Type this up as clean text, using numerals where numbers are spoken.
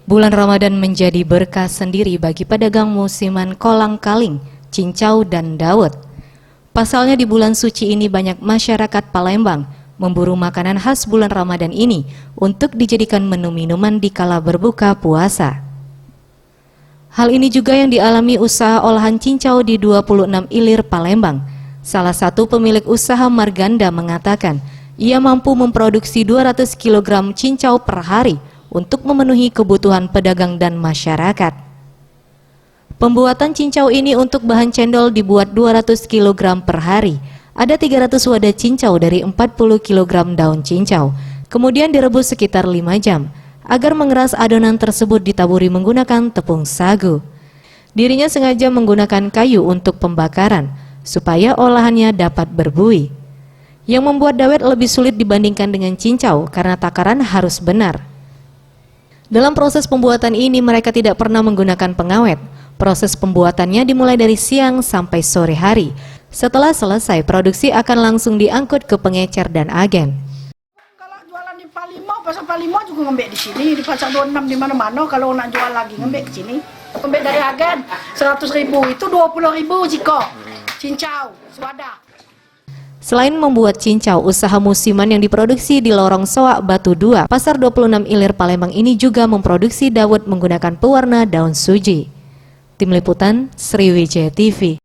Bulan Ramadan menjadi berkah sendiri bagi pedagang musiman kolang-kaling, cincau, dan dawet. Pasalnya di bulan suci ini banyak masyarakat Palembang memburu makanan khas bulan Ramadan ini untuk dijadikan menu minuman di kala berbuka puasa. Hal ini juga yang dialami usaha olahan cincau di 26 Ilir Palembang. Salah satu pemilik usaha Marganda mengatakan ia mampu memproduksi 200 kg cincau per hari untuk memenuhi kebutuhan pedagang dan masyarakat. Pembuatan cincau ini untuk bahan cendol dibuat 200 kg per hari. Ada 300 wadah cincau dari 40 kg daun cincau. Kemudian direbus sekitar 5 jam. Agar mengeras adonan tersebut ditaburi menggunakan tepung sagu. Dirinya sengaja menggunakan kayu untuk pembakaran supaya olahannya dapat berbuih. Yang membuat dawet lebih sulit dibandingkan dengan cincau karena takaran harus benar. Dalam proses pembuatan ini mereka tidak pernah menggunakan pengawet. Proses pembuatannya dimulai dari siang sampai sore hari. Setelah selesai, produksi akan langsung diangkut ke pengecer dan agen. Kalau jualan di Palimo, pasar Palimo juga ngembek di sini, di pasar 26 di mana-mana. Kalau nak jual lagi ngembek ke sini. Ngembek dari agen 100.000 itu 20.000 jiko. Cincau, sewadah. Selain membuat cincau, usaha musiman yang diproduksi di Lorong Soak Batu 2, Pasar 26 Ilir Palembang ini juga memproduksi dawet menggunakan pewarna daun suji. Tim Liputan, Sriwijaya TV.